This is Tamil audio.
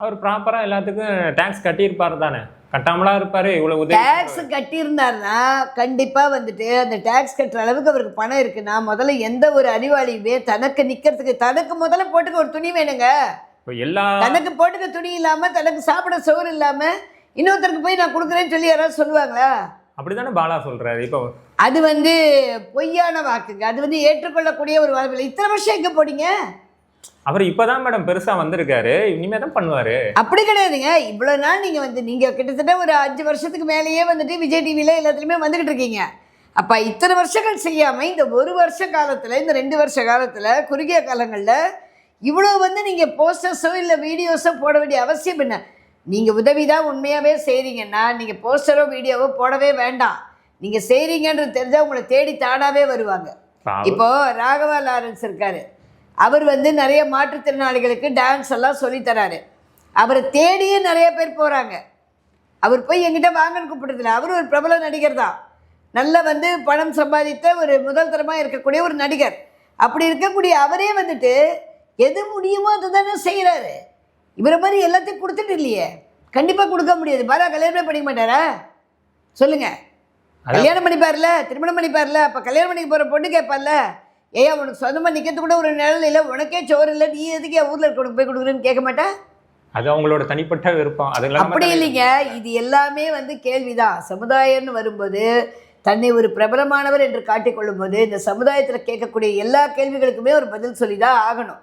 அவர் ப்ராப்பரா எல்லாத்துக்கும் டாக்ஸ் கட்டியிருப்பாரு தானே? கட்டாமலா இருப்பாரு? இவ்வளவு உதவி டேக்ஸ் கட்டியிருந்தாருன்னா கண்டிப்பாக வந்துட்டு அந்த டேக்ஸ் கட்டுற அளவுக்கு அவருக்கு பணம் இருக்குன்னா முதல்ல எந்த ஒரு அறிவாளியுமே தனக்கு நிற்கிறதுக்கு தனக்கு முதல்ல போட்டுக்க ஒரு துணி வேணுங்க. இப்ப எல்லா தனக்கு போட்டுக்க துணி இல்லாமல் தனக்கு சாப்பிட சோறு இல்லாமல் இன்னொருத்தருக்கு போய் நான் கொடுக்குறேன்னு சொல்லி யாராவது சொல்லுவாங்களா? அப்படித்தானே பாலா சொல்றாரு. இப்போ அது வந்து பொய்யான வாக்குங்க. அது வந்து ஏற்றுக்கொள்ளக்கூடிய ஒரு வாய்ப்பு இல்லை. இத்தனை வருஷம் எங்கே போனீங்க? அவர் இப்பதான் மேடம் பெருசா வந்திருக்காரு. இனிமே தான் பண்ணுவாரு. அப்படி கிடையாதுங்க. இவ்வளோ நாள் நீங்கள் கிட்டத்தட்ட ஒரு 5 வருஷத்துக்கு மேலேயே வந்துட்டு விஜய் டிவியில் எல்லாத்துலேயுமே வந்துக்கிட்டு இருக்கீங்க. அப்போ இத்தனை வருஷங்கள் செய்யாமல் இந்த ஒரு வருஷ காலத்தில், இந்த 2 வருஷ காலத்தில், குறுகிய காலங்களில் இவ்வளோ வந்து நீங்கள் போஸ்டர்ஸோ இல்லை வீடியோஸோ போட வேண்டிய அவசியம் என்ன? நீங்கள் உதவி தான் உண்மையாகவே செய்கிறீங்கன்னா நீங்கள் போஸ்டரோ வீடியோவோ போடவே வேண்டாம். நீங்கள் செய்கிறீங்கன்றது தெரிஞ்சால் உங்களை தேடி தானாகவே வருவாங்க. இப்போது ராகவா லாரன்ஸ் இருக்கார். அவர் வந்து நிறைய மாற்றுத்திறனாளிகளுக்கு டான்ஸ் எல்லாம் சொல்லித்தராரு. அவரை தேடியே நிறைய பேர் போகிறாங்க. அவர் போய் எங்கிட்ட வாங்கன்னு கூப்பிடுறதில்ல. அவர் ஒரு பிரபல நடிகர் தான். நல்ல வந்து பணம் சம்பாதித்த ஒரு முதல் தரமாக இருக்கக்கூடிய ஒரு நடிகர். அப்படி இருக்கக்கூடிய அவரே வந்துட்டு எது முடியுமோ அதை தானே செய்கிறாரு. இவரை மாதிரி எல்லாத்தையும் கொடுத்துட்டு இல்லையே. கண்டிப்பாக கொடுக்க முடியாது. பாரா கல்யாணமே பண்ணிக்க மாட்டாரா? சொல்லுங்கள். கல்யாணம் பண்ணிப்பார்ல, திருமணம் பண்ணிப்பார்ல. அப்போ கல்யாணம் பண்ணிக்க போகிற பொண்ணு கேட்பார்ல, ஏயா உனக்கு சொந்தமாக நிற்கிறது கூட ஒரு நிழல் இல்லை, உனக்கே சோறு இல்லை, நீ எதுக்கு என் ஊரில் இருக்க போய் கொடுக்குறேன்னு கேட்க மாட்டேன்? அது அவங்களோட தனிப்பட்ட விருப்பம். அப்படி இல்லைங்க. இது எல்லாமே வந்து கேள்விதான். சமுதாயம்னு வரும்போது தன்னை ஒரு பிரபலமானவர் என்று காட்டிக்கொள்ளும் போது இந்த சமுதாயத்தில் கேட்கக்கூடிய எல்லா கேள்விகளுக்குமே ஒரு பதில் சொல்லி தான் ஆகணும்.